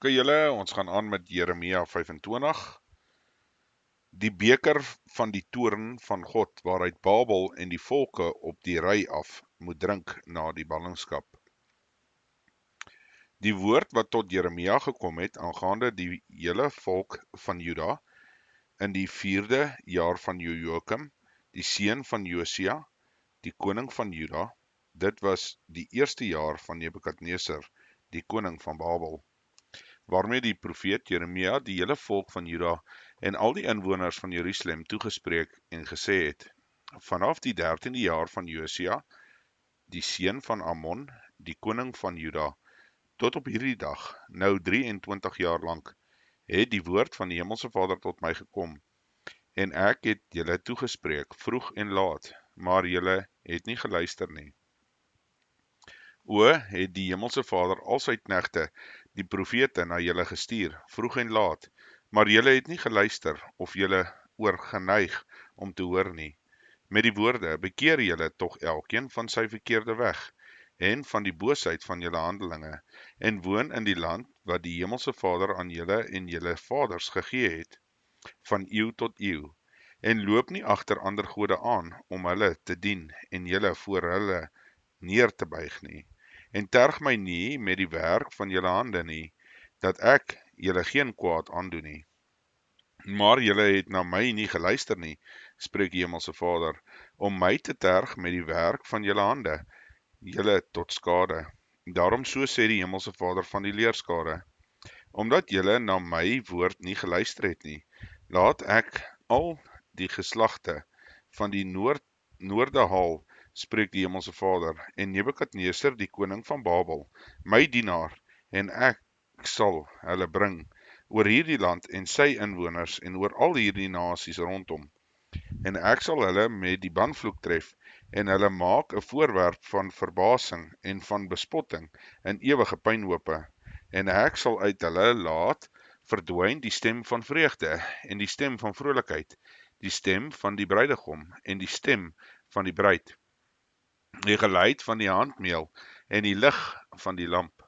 Dankie julle, ons gaan aan met Jeremia 25. Die beker van die toorn van God, waaruit Babel en die volke op die ry af moet drink na die ballingskap. Die woord wat tot Jeremia gekom het, aangaande die hele volk van Juda, in die 4de jaar van Jojakim, die seun van Josia, die koning van Juda, dit was die eerste jaar van Nebukadneser, die koning van Babel, waarmee die profeet Jeremia die hele volk van Juda en al die inwoners van Jerusalem toegespreek en gesê het: Vanaf die 13de jaar van Josia, die seun van Amon, die koning van Juda, tot op hierdie dag, nou 23 jaar lank, het die woord van die Hemelse Vader tot my gekom, en ek het julle toegespreek, vroeg en laat, maar julle het nie geluister nie. O, het die Hemelse Vader al sy knegte, die profete, na julle gestuur, vroeg en laat, maar julle het nie geluister, of julle oorgeneig om te hoor nie. Met die woorde, bekeer julle tog elkeen van sy verkeerde weg, en van die boosheid van julle handelinge, en woon in die land, wat die Hemelse Vader aan julle en julle vaders gegee het, van eeu tot eeu, en loop nie agter ander gode aan, om hulle te dien, en julle voor hulle neer te buig nie, en terg my nie met die werk van julle hande nie, dat ek julle geen kwaad aandoen nie. Maar julle het na my nie geluister nie, spreek die Hemelse Vader, om my te terg met die werk van julle hande, julle tot skade. Daarom so sê die Hemelse Vader van die leerskare, omdat julle na my woord nie geluister het nie, laat ek al die geslagte van die noorde haal, spreek die Hemelse Vader, en Nebukadneser, die koning van Babel, my dienaar, en ek sal hulle bring oor hierdie land en sy inwoners en oor al hierdie nasies rondom. En ek sal hulle met die banvloek tref, en hulle maak 'n voorwerp van verbasing en van bespotting in ewige pynhope. En ek sal uit hulle laat verdwyn die stem van vreugde en die stem van vrolikheid, die stem van die bruidegom en die stem van die bruid, die geluid van die handmeel en die lig van die lamp.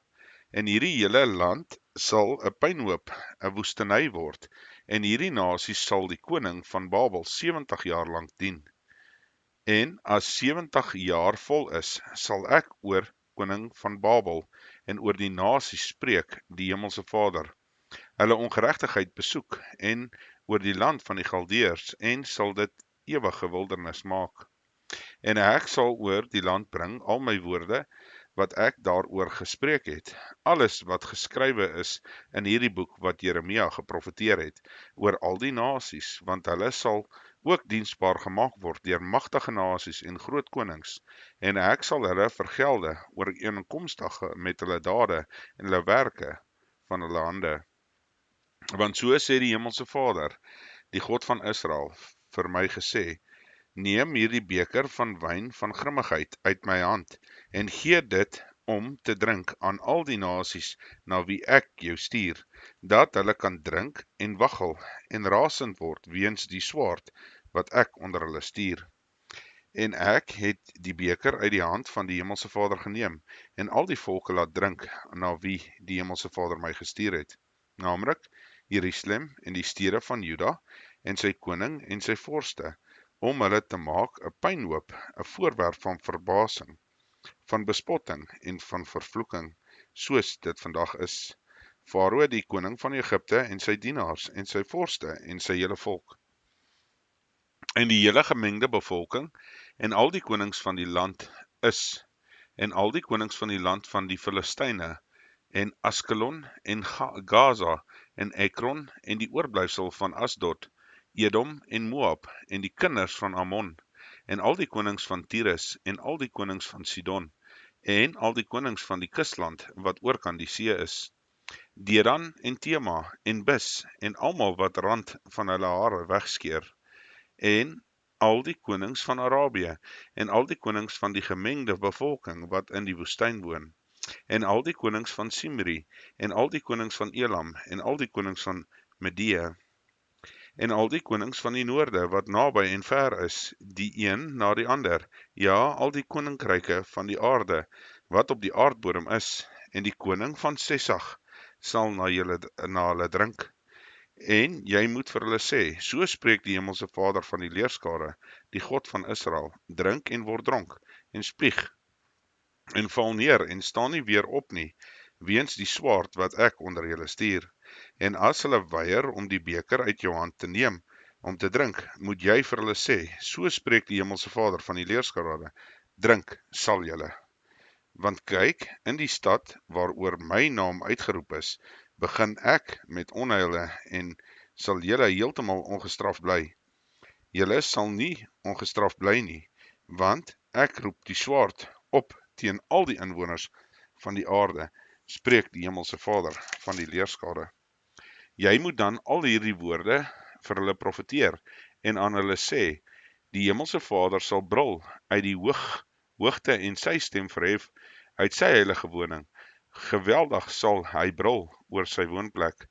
En hierdie hele land sal 'n pynhoop, 'n woestynny word, en hierdie nasie sal die koning van Babel 70 jaar lank dien. En as 70 jaar vol is, sal ek oor koning van Babel en oor die nasie spreek, die Hemelse Vader, hulle ongeregtigheid besoek, en oor die land van die Galdeërs, en sal dit ewige wildernis maak. En ek sal oor die land bring al my woorde, wat ek daaroor gespreek het, alles wat geskrywe is in hierdie boek wat Jeremia geprofeteer het, oor al die nasies, want hulle sal ook diensbaar gemaak word deur magtige nasies en groot konings, en ek sal hulle vergelde ooreenkomstig met hulle dade en hulle werke van hulle hande. Want so sê die Hemelse Vader, die God van Israel, vir my gesê: Neem hierdie beker van wyn van grimmigheid uit my hand, en gee dit om te drink aan al die nasies na wie ek jou stuur, dat hulle kan drink en waggel en rasend word weens die swaard wat ek onder hulle stuur. En ek het die beker uit die hand van die Hemelse Vader geneem, en al die volke laat drink na wie die Hemelse Vader my gestuur het, naamlik Jerusalem en die stede van Juda, en sy koning en sy vorste, om hulle te maak 'n pynhoop, 'n voorwerp van verbasing, van bespotting en van vervloeking, soos dit vandag is. Farao, die koning van Egipte, en sy dienaars en sy vorste en sy hele volk, en die hele gemengde bevolking, en al die konings van die land is, en al die konings van die land van die Filistyne, en Askelon en Gaza en Ekron en die oorblyfsel van Asdod, Edom en Moab en die kinders van Ammon, en al die konings van Tyrus en al die konings van Sidon, en al die konings van die kusland wat oorkant die see is, Dedan en Tema en Bis en almal wat rand van hulle hare wegskeer, en al die konings van Arabië en al die konings van die gemengde bevolking wat in die woestyn woon, en al die konings van Simri en al die konings van Elam en al die konings van Medea, en al die konings van die noorde wat naby en ver is, die een na die ander, ja, al die koninkryke van die aarde wat op die aardbodem is, en die koning van Sesag, sal na hulle drink. En jy moet vir hulle sê, so spreek die Hemelse Vader van die leerskare, die God van Israel, drink en word dronk, en spieg, en val neer, en staan nie weer op nie, weens die swaard wat ek onder julle stuur. En as hulle weier om die beker uit jou hand te neem, om te drink, moet jy vir hulle sê, so spreek die Hemelse Vader van die leerskare, drink sal julle. Want kyk, in die stad waaroor my naam uitgeroep is, begin ek met onheile en sal julle heeltemal ongestraf bly. Julle sal nie ongestraf bly nie, want ek roep die swaard op teen al die inwoners van die aarde, spreek die Hemelse Vader van die leerskare. Jy moet dan al hierdie woorde vir hulle profeteer en aan hulle sê, die Hemelse Vader sal brul uit die hoogte en sy stem verhef uit sy heilige woning. Geweldig sal hy brul oor sy woonplek.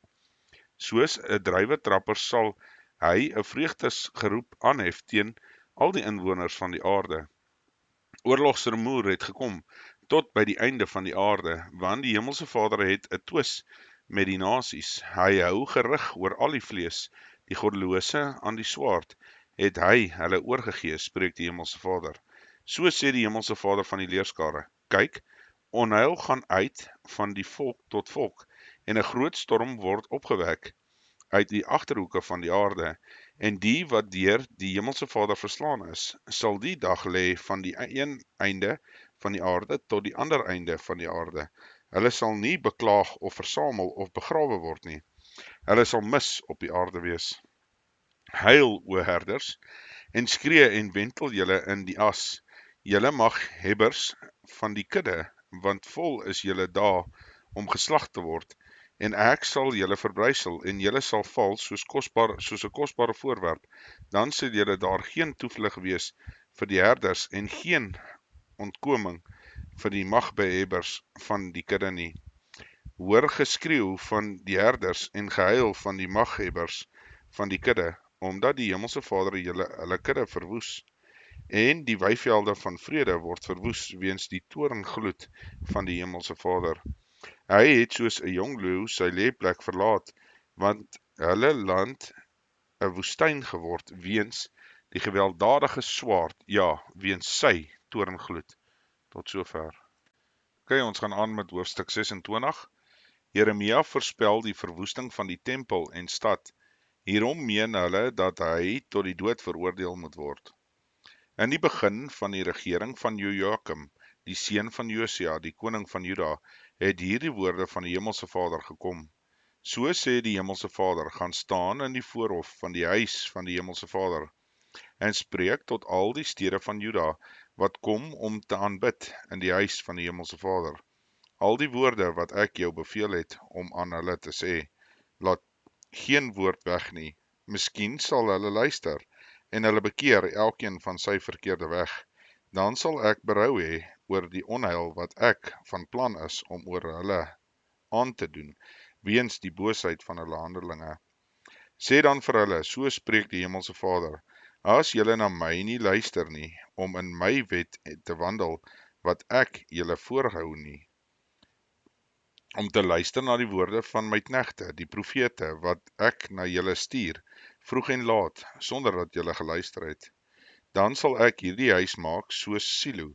Soos 'n druiwetrapper sal hy 'n vreugdesgeroep aanhef teen al die inwoners van die aarde. Oorlogsrumoer het gekom tot by die einde van die aarde, want die Hemelse Vader het 'n twis met die nasies. Hy hou gerig oor al die vlees. Die goddelose aan die swaard het hy hulle oorgegee, spreek die Hemelse Vader. So sê die Hemelse Vader van die leerskare, kyk, onheil gaan uit van die volk tot volk, en 'n groot storm word opgewek uit die agterhoeke van die aarde, en die wat deur die Hemelse Vader verslaan is, sal die dag lê van die een einde van die aarde tot die ander einde van die aarde. Hulle sal nie beklaag of versamel of begrawe word nie. Hulle sal mis op die aarde wees. Huil, o herders, en skree en wentel julle in die as, julle maghebbers van die kudde, want vol is julle daar om geslag te word, en ek sal julle verbrysel, en julle sal val soos 'n kosbare voorwerp. Dan sal julle daar geen toevlug wees vir die herders, en geen ontkoming vir die magbehebbers van die kudde nie. Hoor geskreeu van die herders en gehuil van die maghebbers van die kudde, omdat die Hemelse Vader hulle kudde verwoes, en die weivelde van vrede word verwoes weens die toorngloed van die Hemelse Vader. Hy het soos 'n jong leeu sy lêplek verlaat, want hulle land 'n woestyn geword weens die gewelddadige swaard, ja, weens sy toorngloed. Tot sover. Okay, ons gaan aan met hoofstuk 26. Jeremia voorspel die verwoesting van die tempel en stad. Hierom meen hulle dat hy tot die dood veroordeel moet word. In die begin van die regering van Jojakim, die seun van Josia, die koning van Juda, het hierdie woorde van die Hemelse Vader gekom. So sê die Hemelse Vader, gaan staan in die voorhof van die huis van die Hemelse Vader, en spreek tot al die stede van Juda, wat kom om te aanbid in die huis van die Hemelse Vader. Al die woorde wat ek jou beveel het om aan hulle te sê, laat geen woord weg nie. Miskien sal hulle luister, en hulle bekeer elkeen van sy verkeerde weg. Dan sal ek berou hê oor die onheil wat ek van plan is om oor hulle aan te doen, weens die boosheid van hulle handelinge. Sê dan vir hulle, so spreek die Hemelse Vader, as julle na my nie luister nie, om in my wet te wandel, wat ek julle voorhou nie, om te luister na die woorde van my knegte, die profete, wat ek na julle stuur, vroeg en laat, sonder dat julle geluister het. Dan sal ek hierdie huis maak soos Silo,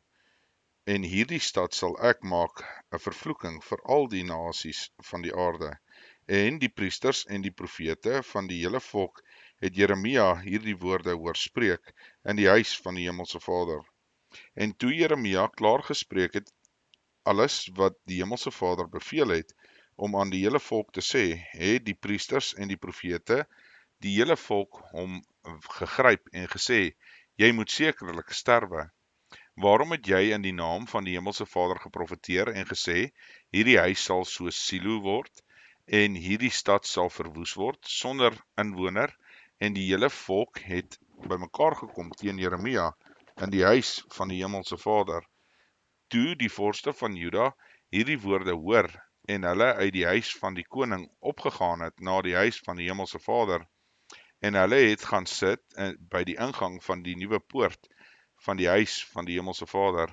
en hierdie stad sal ek maak 'n vervloeking vir al die nasies van die aarde. En die priesters en die profete van die hele volk het Jeremia hierdie woorde hoor spreek in die huis van die Hemelse Vader. En toe Jeremia klaar gespreek het alles wat die Hemelse Vader beveel het om aan die hele volk te sê, het die priesters en die profete die hele volk hom gegryp en gesê, jy moet sekerlik sterwe. Waarom het jy in die naam van die Hemelse Vader geprofeteer en gesê, hierdie huis sal soos Silo word, en hierdie stad sal verwoes word, sonder inwoner, en die hele volk het bymekaar gekom teen Jeremia in die huis van die Hemelse Vader. Toe die vorste van Juda hierdie woorde hoor, en hulle uit die huis van die koning opgegaan het na die huis van die Hemelse Vader, en hulle het gaan sit by die ingang van die nuwe poort van die huis van die Hemelse Vader.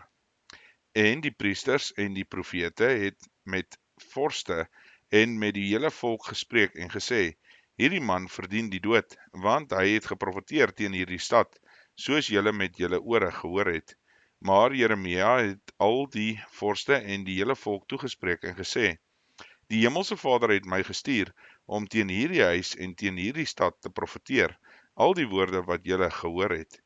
En die priesters en die profete het met vorste en met die hele volk gespreek en gesê, hierdie man verdien die dood, want hy het geprofeteer teen hierdie stad, soos julle met julle ore gehoor het. Maar Jeremia het al die vorste en die hele volk toegespreek en gesê, die Hemelse Vader het my gestuur om teen hierdie huis en teen hierdie stad te profeteer, al die woorde wat julle gehoor het.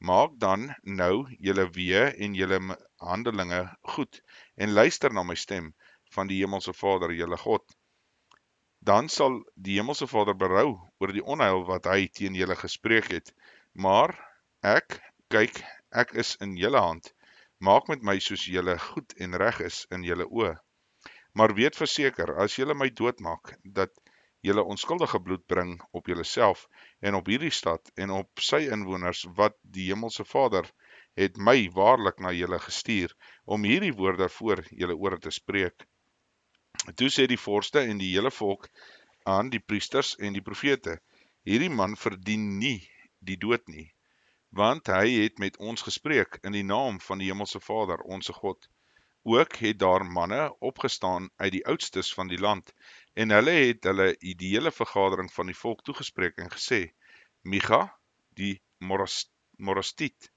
Maak dan nou julle weë en julle handelinge goed en luister na my stem van die Hemelse Vader, julle God. Dan sal die Hemelse Vader berou oor die onheil wat hy teen julle gespreek het. Maar kyk, ek is in julle hand. Maak met my soos julle goed en reg is in julle oë. Maar weet verseker, as julle my doodmaak, dat julle onskuldige bloed bring op julleself en op hierdie stad en op sy inwoners, wat die Hemelse Vader het my waarlik na julle gestuur, om hierdie woorde voor julle ore te spreek. Toe sê die vorste en die hele volk aan die priesters en die profete, hierdie man verdien nie die dood nie, want hy het met ons gespreek in die naam van die Hemelse Vader, onse God. Ook het daar manne opgestaan uit die oudstes van die land, en hulle het die hele vergadering van die volk toegespreek en gesê, Micha, die Morastiet,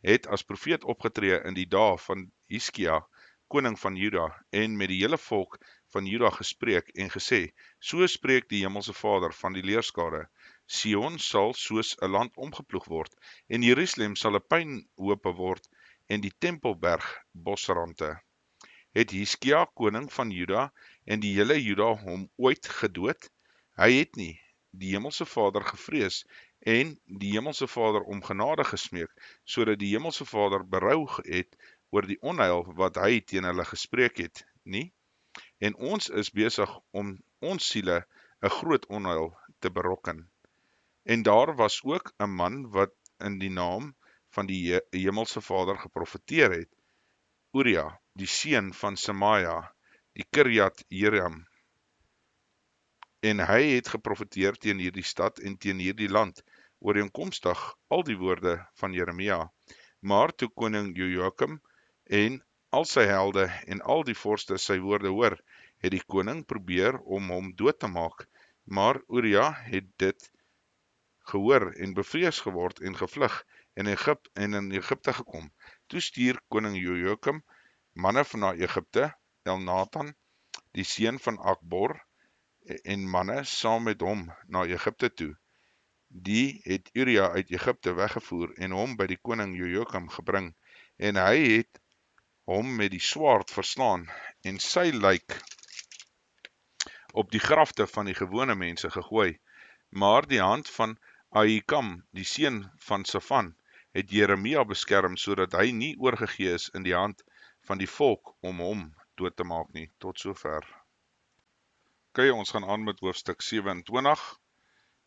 het as profeet opgetree in die dae van Hiskia, koning van Juda, en met die hele volk van Juda gespreek en gesê, so spreek die Hemelse Vader van die leerskare, Sion sal soos 'n land omgeploeg word, en Jerusalem sal 'n puinhope word, en die tempelberg bosrande. Het Hiskia, koning van Juda, en die hele Juda hom ooit gedood? Hy het nie die Hemelse Vader gevrees, en die Hemelse Vader om genade gesmeek, sodat die Hemelse Vader berou het oor die onheil wat hy teen hulle gespreek het, nie? En ons is besig om ons siele 'n groot onheil te berokken. En daar was ook 'n man wat in die naam van die Hemelse Vader geprofeteer het, Uria, die seun van Semaja, die Kirjat Jearim. En hy het geprofeteer teen hierdie stad en teen hierdie land, ooreenkomstig al die woorde van Jeremia. Maar toe koning Jojakim en al sy helde en al die vorste sy woorde hoor, het die koning probeer om hom dood te maak, maar Uria het dit gehoor en bevrees geword en gevlug en in Egipte gekom. Toe stuur koning Jojakim manne na Egipte, Elnatan, die seun van Akbor, en manne saam met hom na Egipte toe. Die het Uria uit Egipte weggevoer en hom by die koning Jojakim gebring, en hy het hom met die swaard verslaan en sy lijk op die grafte van die gewone mense gegooi. Maar die hand van Ahikam, die seun van Safan, het Jeremia beskerm, sodat hy nie oorgegee is in die hand van die volk om hom dood te maak nie. Tot sover. Kyk, ons gaan aan met hoofstuk 27.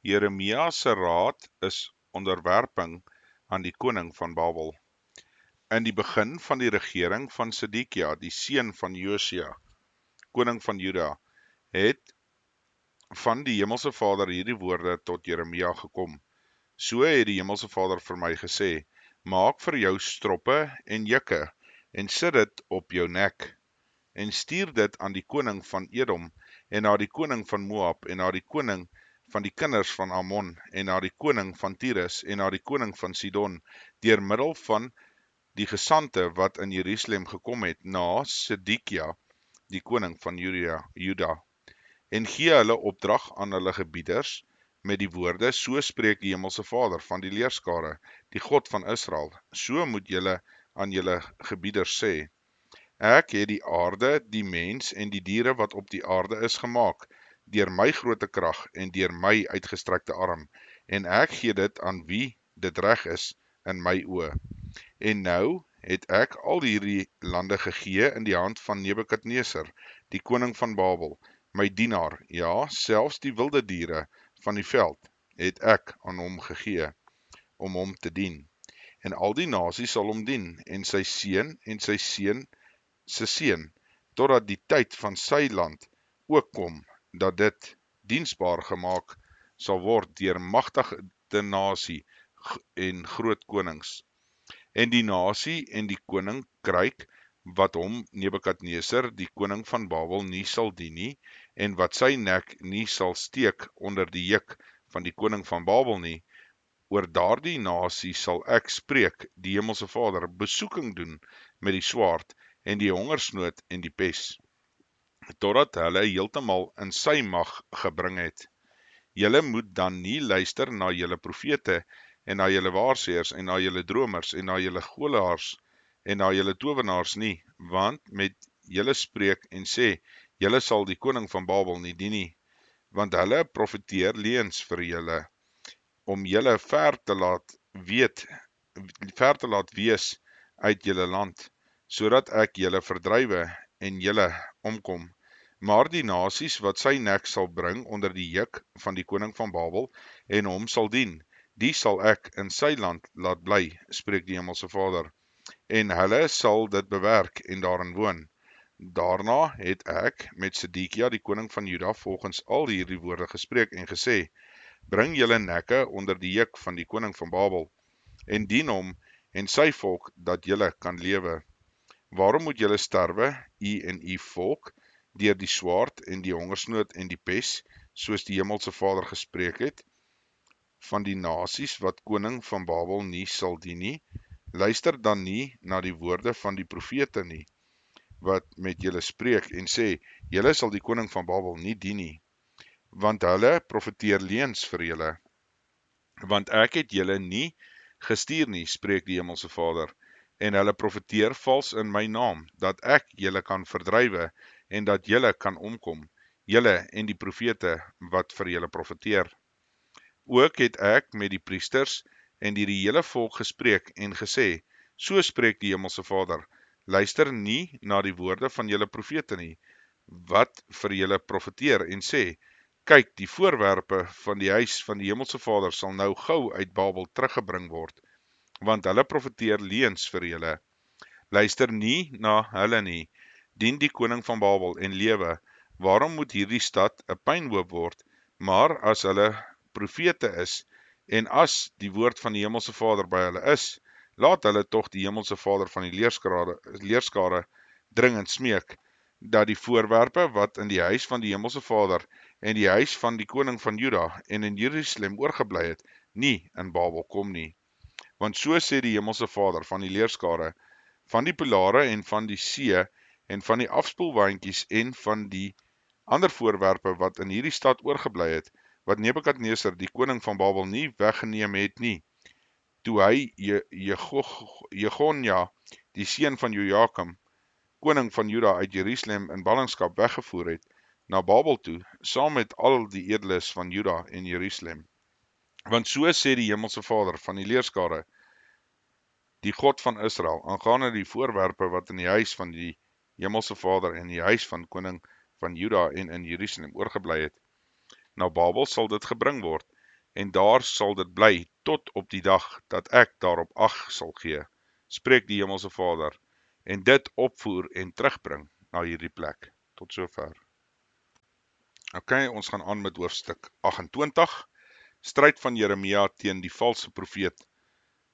Jeremia se raad is onderwerping aan die koning van Babel. In die begin van die regering van Sedekia, die seun van Josia, koning van Juda, het van die Hemelse Vader hierdie woorde tot Jeremia gekom. So het die Hemelse Vader vir my gesê, maak vir jou stroppe en jukke, en sit dit op jou nek, en stuur dit aan die koning van Edom, en na die koning van Moab, en na die koning van die kinders van Ammon, en na die koning van Tyrus, en na die koning van Sidon, deur middel van die gesante wat in Jerusalem gekom het, na Sedekia, die koning van Juda, en gee hulle opdrag aan hulle gebieders, met die woorde, so spreek die Hemelse Vader van die leerskare, die God van Israel, so moet julle aan julle gebieders sê, ek het die aarde, die mens en die diere wat op die aarde is gemaak, deur my groote krag en deur my uitgestrekte arm, en ek gee dit aan wie dit reg is in my oë. En nou het ek al hierdie lande gegee in die hand van Nebukadneser, die koning van Babel, my dienaar, ja, selfs die wilde diere van die veld, het ek aan hom gegee, om hom te dien. En al die nasies sal hom dien, en sy seun en sy seun se seun, totdat die tyd van sy land ook kom, dat dit diensbaar gemaak sal word deur magtige nasie en groot konings. En die nasie en die koninkryk wat hom Nebukadneser, die koning van Babel, nie sal dien nie, en wat sy nek nie sal steek onder die juk van die koning van Babel nie. Oor daardie nasie sal ek spreek, die Hemelse Vader, besoeking doen met die swaard en die hongersnood en die pes, totdat hulle heeltemal in sy mag gebring het. Julle moet dan nie luister na julle profete en na julle waarseers en na julle dromers en na julle golaars en na julle towenaars nie, want met julle spreek en sê, julle sal die koning van Babel nie dien nie, want hulle profeteer leuns vir julle, om julle ver te laat wees uit julle land, sodat ek julle verdrywe en julle omkom. Maar die nasies wat sy nek sal bring onder die juk van die koning van Babel en hom sal dien, die sal ek in sy land laat bly, spreek die Hemelse Vader, en hulle sal dit bewerk en daarin woon. Daarna het ek met Sedekia die koning van Juda volgens al hierdie woorde gespreek en gesê, bring julle nekke onder die juk van die koning van Babel, en dien hom en sy volk, dat julle kan lewe. Waarom moet julle sterwe, u en u volk, deur die swaard en die hongersnood en die pes, soos die Hemelse Vader gespreek het, van die nasies wat koning van Babel nie sal dien nie? Luister dan nie na die woorde van die profete nie, wat met julle spreek en sê, julle sal die koning van Babel nie dien nie, want hulle profeteer leuns vir julle. Want ek het julle nie gestuur nie, spreek die Hemelse Vader, en hulle profeteer vals in my naam, dat ek julle kan verdrywe en dat julle kan omkom, julle en die profete wat vir julle profeteer. Ook het ek met die priesters en die hele volk gespreek en gesê, so spreek die Hemelse Vader, luister nie na die woorde van julle profete nie, wat vir julle profeteer en sê, kyk, die voorwerpe van die huis van die Hemelse Vader sal nou gou uit Babel teruggebring word, want hulle profeteer leuns vir julle. Luister nie na hulle nie, dien die koning van Babel en lewe. Waarom moet hierdie stad 'n pynhoop word? Maar as hulle profete is, en as die woord van die Hemelse Vader by hulle is, laat hulle tog die Hemelse Vader van die leerskare dringend smeek, dat die voorwerpe wat in die huis van die Hemelse Vader en die huis van die koning van Juda en in Jerusalem oorgebly het, nie in Babel kom nie. Want so sê die Hemelse Vader van die leerskare, van die pilare en van die see en van die afspoelwaandjies en van die ander voorwerpe wat in hierdie stad oorgebly het, wat Nebukadneser die koning van Babel nie weggeneem het nie, toe hy Jegonja, die seun van Jojakim, koning van Juda uit Jerusalem in ballingskap weggevoer het, na Babel toe, saam met al die edeles van Juda en Jerusalem. Want so sê die Hemelse Vader van die leerskare, die God van Israel, aangaande die voorwerpe wat in die huis van die Hemelse Vader en die huis van koning van Juda en in Jerusalem oorgebly het. Na Babel sal dit gebring word, en daar sal dit bly tot op die dag dat ek daarop ag sal gee, spreek die Hemelse Vader, en dit opvoer en terugbring na hierdie plek. Tot sover. Ok, ons gaan aan met hoofstuk 28, stryd van Jeremia teen die valse profeet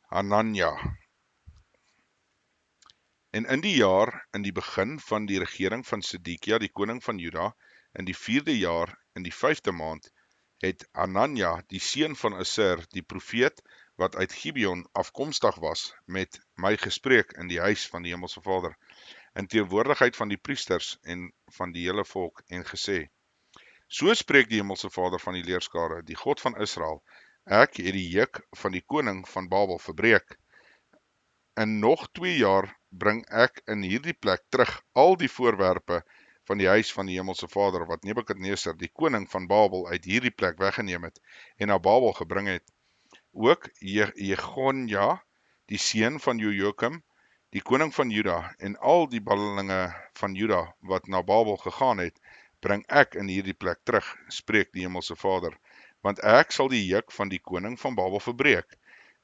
Hananja. En in die jaar, in die begin van die regering van Sedekia, die koning van Juda, in die 4de jaar, in die 5de maand, het Hananja, die seun van Assir, die profeet, wat uit Gibeon afkomstig was, met my gespreek in die huis van die Hemelse Vader, in teenwoordigheid van die priesters en van die hele volk, en gesê, so spreek die Hemelse Vader van die leerskare, die God van Israel, ek het die juk van die koning van Babel verbreek. In nog 2 jaar bring ek in hierdie plek terug al die voorwerpe van die huis van die Hemelse Vader, wat Nebukadneser, die koning van Babel, uit hierdie plek weggeneem het, en na Babel gebring het. Ook Jegonja, die seun van Jojakim, die koning van Juda, en al die ballinge van Juda, wat na Babel gegaan het, bring ek in hierdie plek terug, spreek die Hemelse Vader, want ek sal die juk van die koning van Babel verbreek.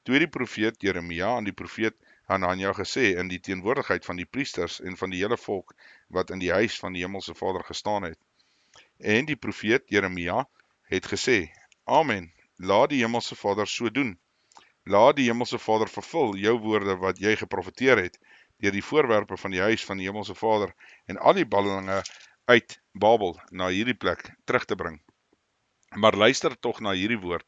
Toe die profeet Jeremia aan die profeet Hananja gesê, in die teenwoordigheid van die priesters en van die hele volk, wat in die huis van die Hemelse Vader gestaan het. En die profeet Jeremia het gesê, Amen, laat die Hemelse Vader so doen. Laat die Hemelse Vader vervul jou woorde wat jy geprofeteer het, deur die voorwerpe van die huis van die Hemelse Vader en al die ballinge uit Babel na hierdie plek terug te bring. Maar luister tog na hierdie woord,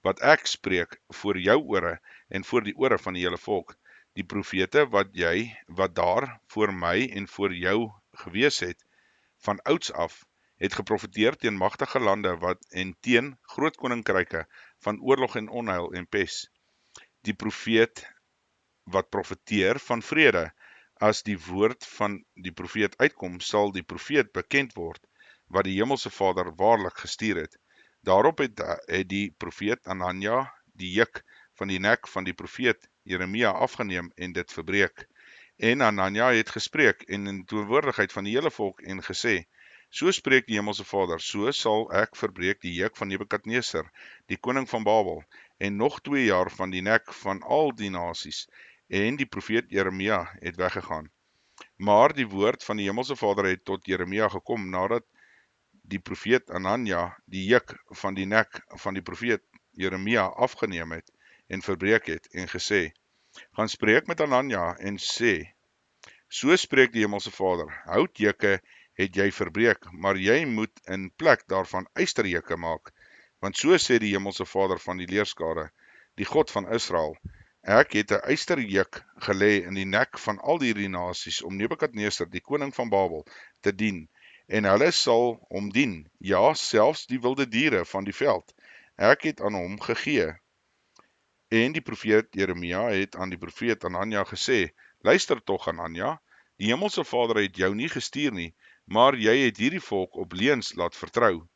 wat ek spreek voor jou ore en voor die ore van die hele volk. Die profete wat daar voor my en voor jou gewees het, van ouds af, het geprofeteer teen magtige lande en teen groot koninkryke van oorlog en onheil en pes. Die profeet wat profeteer van vrede, as die woord van die profeet uitkom, sal die profeet bekend word, wat die hemelse Vader waarlik gestuur het. Daarop het die profeet Anania die juk van die nek van die profeet Jeremia afgeneem en dit verbreek. En Anania het gespreek in teenwoordigheid van die hele volk en gesê, so spreek die hemelse Vader, so sal ek verbreek die juk van Nebukadneser, die koning van Babel, en nog 2 jaar van die nek van al die nasies. En die profeet Jeremia het weggegaan. Maar die woord van die hemelse Vader het tot Jeremia gekom, nadat die profeet Anania die juk van die nek van die profeet Jeremia afgeneem het en verbreek het en gesê, gaan spreek met Anania en sê, so spreek die hemelse Vader, houtjukke het jy verbreek, maar jy moet in plek daarvan ysterjukke maak, want so sê die hemelse Vader van die leerskare, die God van Israel, ek het 'n ysterjuk gelê in die nek van al hierdie nasies om Nebukadneser, die koning van Babel, te dien, en hulle sal hom dien, ja, selfs die wilde diere van die veld. Ek het aan hom gegee. En die profeet Jeremia het aan die profeet Anania gesê, luister tog Anania, die hemelse Vader het jou nie gestuur nie, maar jy het hierdie volk op leuns laat vertrou.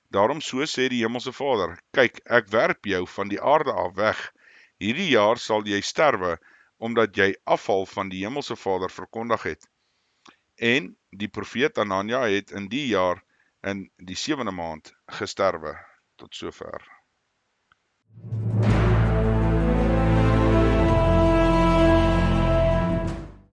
Daarom so sê die hemelse Vader, kyk, ek werp jou van die aarde af weg. Hierdie jaar sal jy sterwe, omdat jy afval van die hemelse Vader verkondig het. En die profeet Anania het in die jaar, in die 7de maand, gesterwe. Tot sover.